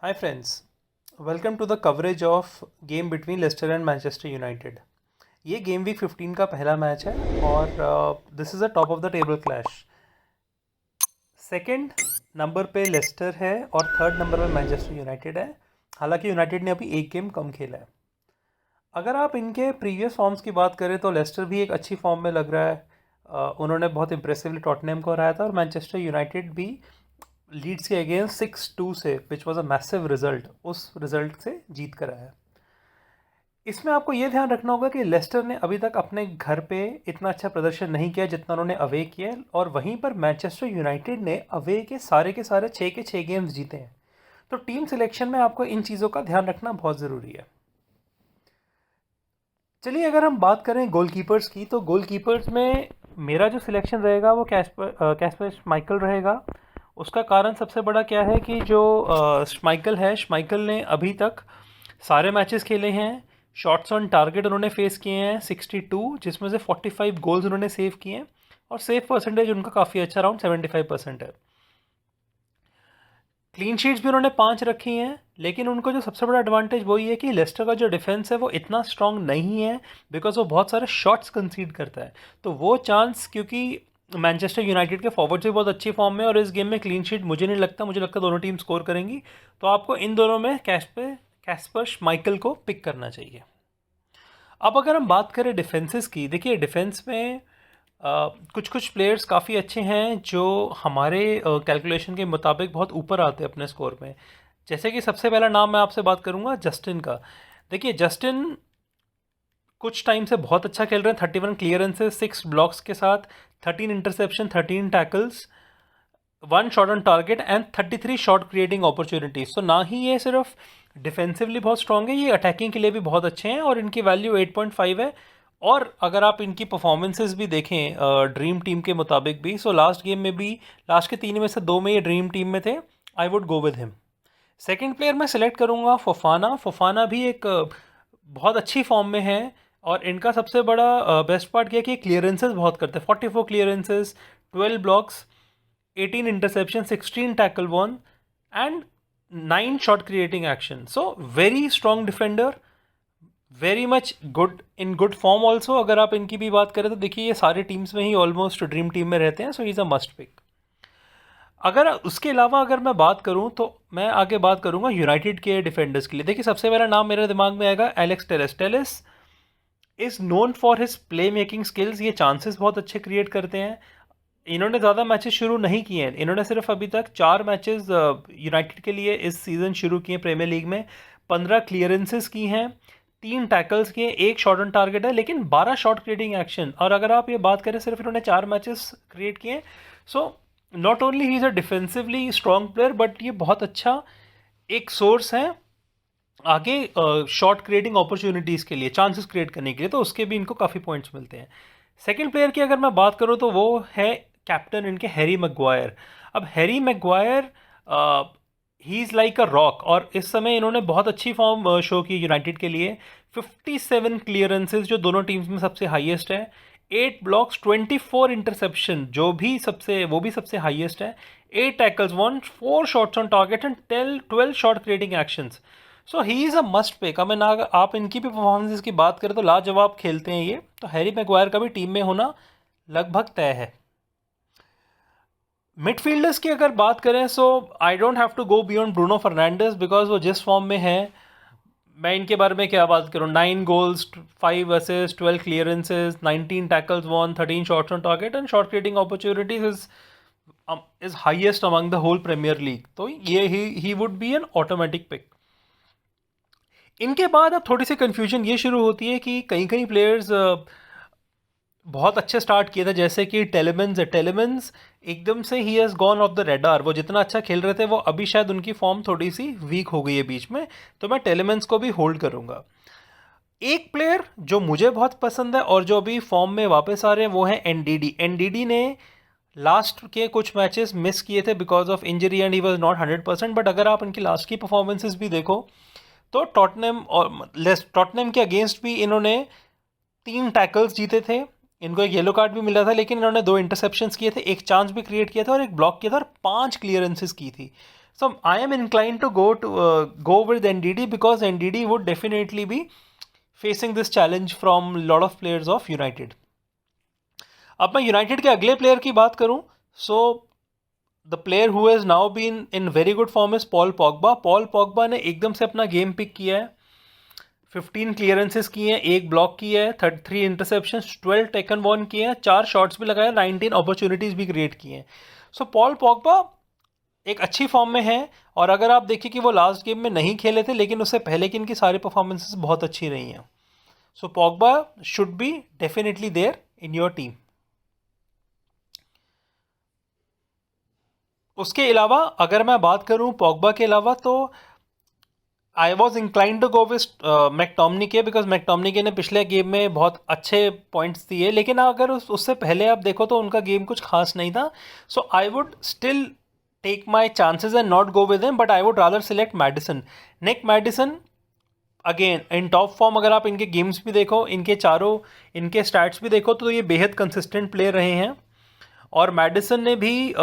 Hi friends, welcome to the coverage of game between Leicester and Manchester United. ये game week 15 का पहला match है और this is a top of the table clash. Second number पे Lester है और third number पे Manchester United है। हालांकि यूनाइटेड ने अभी एक गेम कम खेला है। अगर आप इनके प्रीवियस फॉर्म्स की बात करें तो लेस्टर भी एक अच्छी फॉर्म में लग रहा है। उन्होंने बहुत इंप्रेसिवली टॉटनहम को हराया था और मैनचेस्टर यूनाइटेड भी लीड्स के अगेंस्ट 6-2 से which was a massive result, उस रिजल्ट से जीत कर आया है। इसमें आपको ये ध्यान रखना होगा कि लेस्टर ने अभी तक अपने घर पे इतना अच्छा प्रदर्शन नहीं किया जितना उन्होंने अवे किया, और वहीं पर मैनचेस्टर यूनाइटेड ने अवे के सारे 6 गेम्स जीते हैं। तो टीम सिलेक्शन में आपको इन चीज़ों का ध्यान रखना बहुत ज़रूरी है। चलिए अगर हम बात करें गोलकीपर्स की, तो गोलकीपर्स में मेरा जो सिलेक्शन रहेगा वो कैस्पर श्माइकल रहेगा। उसका कारण सबसे बड़ा क्या है कि जो श्माइकल ने अभी तक सारे मैचेस खेले हैं। शॉट्स ऑन टारगेट उन्होंने फेस किए हैं 62, जिसमें से 45 गोल्स उन्होंने सेव किए हैं और सेव परसेंटेज उनका काफ़ी अच्छा, अराउंड 75% है। क्लीन शीट्स भी उन्होंने 5 रखी हैं, लेकिन उनको जो सबसे बड़ा एडवांटेज वही है कि लेस्टर का जो डिफेंस है वो इतना स्ट्रांग नहीं है, बिकॉज वो बहुत सारे शॉट्स कंसीड करता है। तो वो चांस, क्योंकि मैनचेस्टर यूनाइटेड के फॉरवर्ड से बहुत अच्छी फॉर्म में और इस गेम में क्लीन शीट मुझे नहीं लगता, मुझे लगता दोनों टीम स्कोर करेंगी। तो आपको इन दोनों में कैस्पर श्माइकल को पिक करना चाहिए। अब अगर हम बात करें डिफेंसेस की, देखिए डिफेंस में कुछ कुछ प्लेयर्स काफ़ी अच्छे हैं जो हमारे कैलकुलेशन के मुताबिक बहुत ऊपर आते हैं अपने स्कोर में। जैसे कि सबसे पहला नाम मैं आपसे बात करूंगा जस्टिन का। देखिए जस्टिन कुछ टाइम से बहुत अच्छा खेल रहे हैं। 31 क्लियरेंसेस, 6 ब्लॉक्स के साथ 13 interception, 13 tackles, 1 shot on target and 33 shot creating opportunities. तो ना ही ये सिर्फ डिफेंसिवली बहुत स्ट्रांग है, ये अटैकिंग के लिए भी बहुत अच्छे हैं और इनकी वैल्यू 8.5 है। और अगर आप इनकी परफॉर्मेंसेस भी देखें ड्रीम टीम के मुताबिक भी, सो लास्ट गेम में भी, लास्ट के 3 में से 2 में ये ड्रीम टीम में थे। I would go with him. Second player मैं सिलेक्ट करूंगा फोफाना भी एक बहुत अच्छी फॉर्म में है। और इनका सबसे बड़ा बेस्ट पार्ट क्या है कि क्लियरेंसेस बहुत करते हैं। 44 clearances, 12 blocks, 18 interception, 16 tackle one and 9 shot creating action. So very strong defender, very much good in good form also. अगर आप इनकी भी बात करें तो देखिए ये सारे टीम्स में ही ऑलमोस्ट ड्रीम टीम में रहते हैं, so is a must pick. अगर उसके अलावा अगर मैं बात करूं तो मैं आगे बात करूंगा यूनाइटेड के डिफेंडर्स के लिए। देखिए सबसे पहला नाम मेरे दिमाग में आएगा Alex Telles. Telles is known for his play making skills. ये चांसेस बहुत अच्छे क्रिएट करते हैं। इन्होंने ज़्यादा मैचेस शुरू नहीं किए हैं, इन्होंने सिर्फ अभी तक 4 मैचेस यूनाइटेड के लिए इस सीज़न शुरू किए प्रीमियर लीग में। 15 क्लियरेंसेस की हैं, 3 टैकल्स किए, 1 शॉट ऑन टारगेट है, लेकिन 12 शॉट क्रिएटिंग एक्शन। और अगर आप ये बात करें सिर्फ इन्होंने 4 मैचेस क्रिएट किए। So not only he is a defensively strong player, but ये बहुत अच्छा एक सोर्स है आगे शॉट क्रिएटिंग अपॉर्चुनिटीज़ के लिए, चांसेस क्रिएट करने के लिए, तो उसके भी इनको काफ़ी पॉइंट्स मिलते हैं। सेकंड प्लेयर की अगर मैं बात करूं तो वो है कैप्टन इनके हैरी मैग्वायर। अब Harry Maguire he is like a rock, और इस समय इन्होंने बहुत अच्छी फॉर्म शो की यूनाइटेड के लिए। 57 क्लियरेंसेस जो दोनों टीम्स में सबसे हाईएस्ट है, 8 ब्लॉक्स, 24 इंटरसेप्शन जो भी सबसे हाईएस्ट है, 8 tackles, 4 shots on target and 12 shot creating actions. So he is a must pick. हमें ना आप इनकी भी परफॉर्मेंस की बात करें तो लाजवाब खेलते हैं ये, तो हैरी मैग्वायर का भी टीम में होना लगभग तय है। मिडफील्डर्स की अगर बात करें, so I don't have to go beyond Bruno Fernandes, because वो जिस फॉर्म में है, मैं इनके बारे में क्या बात करूं। 9 goals, 5 assist, 12 clearances, 19 tackles won, 13 shots on target and shot creating opportunities is highest among the whole Premier League. तो ये ही would be an automatic pick. इनके बाद अब थोड़ी सी कन्फ्यूजन ये शुरू होती है कि कई कई प्लेयर्स बहुत अच्छे स्टार्ट किए थे, जैसे कि टेलेमेंस है। टेलेमेंस एकदम से he has gone of the radar. वो जितना अच्छा खेल रहे थे वो अभी शायद उनकी फॉर्म थोड़ी सी वीक हो गई है बीच में, तो मैं टेलेमेंस को भी होल्ड करूंगा। एक प्लेयर जो मुझे बहुत पसंद है और जो अभी फॉर्म में वापस आ रहे हैं वो है एनडीडी। एनडीडी ने लास्ट के कुछ मैचेस मिस किए थे because of injury and he was not 100%, but अगर आप इनकी लास्ट की परफॉर्मेंसेस भी देखो तो टॉटनहम के अगेंस्ट भी इन्होंने 3 टैकल्स जीते थे, इनको एक येलो कार्ड भी मिला था, लेकिन इन्होंने 2 इंटरसेप्शंस किए थे, एक चांस भी क्रिएट किया था और एक ब्लॉक किया था और 5 क्लियरेंसेस की थी। So I am inclined to go with NDD because NDD would definitely be facing this challenge from lot of players of United. अब मैं यूनाइटेड के अगले प्लेयर की बात करूं, so the player who has now been in very good form is Paul Pogba. Paul Pogba ने एकदम से अपना गेम पिक किया है. 15 क्लियरेंसेस किए हैं, 1 ब्लॉक किया है, 33 इंटरसेप्शंस, 12 टेकन वन किए हैं, 4 शॉट्स भी लगाए, 19 अपॉर्चुनिटीज़ भी क्रिएट किए हैं. सो पॉल पॉगबा एक अच्छी फॉर्म में है. और अगर आप देखिए कि वो लास्ट गेम में नहीं खेले थे, लेकिन उससे पहले की इनकी सारी परफॉर्मेंसेस बहुत अच्छी रही हैं. So Pogba should be definitely there in your team. उसके अलावा अगर मैं बात करूं पॉगबा के अलावा, तो I was inclined to go with McTominay because McTominay ने पिछले गेम में बहुत अच्छे पॉइंट्स दिए, लेकिन अगर उससे पहले आप देखो तो उनका गेम कुछ खास नहीं था. So I would still take my chances and not go with him, but I would rather select Maddison. Nick Maddison again in top form. अगर आप इनके गेम्स भी देखो, इनके स्टैट्स भी देखो, तो ये बेहद कंसिस्टेंट प्लेयर रहे हैं. और मैडिसन ने भी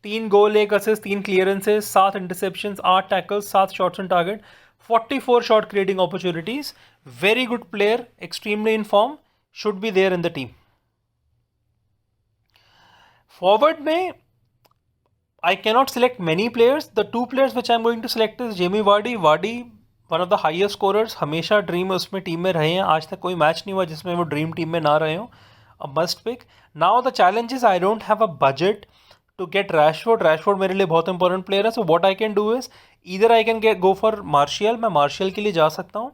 3 goal, 1 assist, 3 clearances, 7 interceptions, 8 tackles, 7 shots on target, 44 shot creating opportunities. Very good player, extremely in form, should be there in the team. Forward में I cannot select many players. The 2 players which I am going to select is Jamie Vardy. Vardy one of the highest scorers, हमेशा dream उसमें team में रहे हैं. आज तक कोई match नहीं हुआ जिसमें वो ड्रीम टीम में ना रहे हो. A must pick. Now the challenge is I don't have a budget to get Rashford. Rashford मेरे लिए बहुत इंपॉर्टेंट प्लेयर है. So what I can do is either I can go for Martial. मैं Martial के लिए जा सकता हूँ,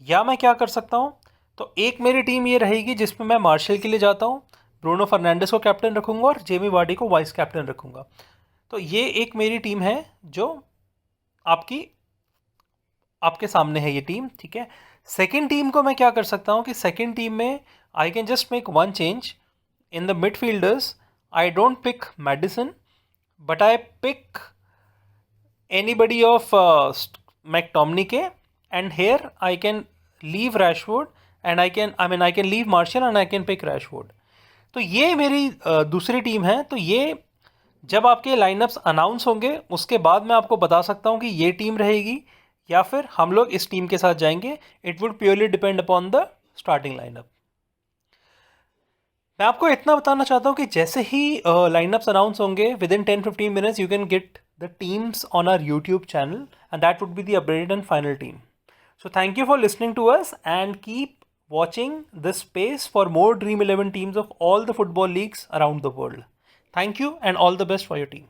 या मैं क्या कर सकता हूँ, तो एक मेरी टीम ये रहेगी जिसमें मैं Martial के लिए जाता हूँ, ब्रूनो फर्नांडिस को कैप्टन रखूँगा और जेमी वार्डी को वाइस कैप्टन रखूँगा. तो ये एक मेरी टीम है जो आपके सामने है ये टीम. ठीक है. सेकेंड टीम को मैं क्या कर सकता हूँ कि सेकेंड टीम में I can just make one change. In the midfielders I don't pick Maddison, but I pick anybody of McTominay, and here I can leave Rashford and I can leave Martial and I can pick Rashford. तो ये मेरी दूसरी team है. तो ये जब आपके line-ups announce होंगे उसके बाद मैं आपको बता सकता हूं कि ये टीम रहेगी या फिर हम लोग इस टीम के साथ जाएंगे. It would purely depend upon the starting lineup. मैं आपको इतना बताना चाहता हूं कि जैसे ही लाइनअप्स अनाउंस होंगे with in 10-15 minutes you can get the teams on our YouTube channel and that would be the updated and final team. So thank you for listening to us and keep watching this space for more Dream 11 teams of all the football leagues around the world. Thank you and all the best for your team.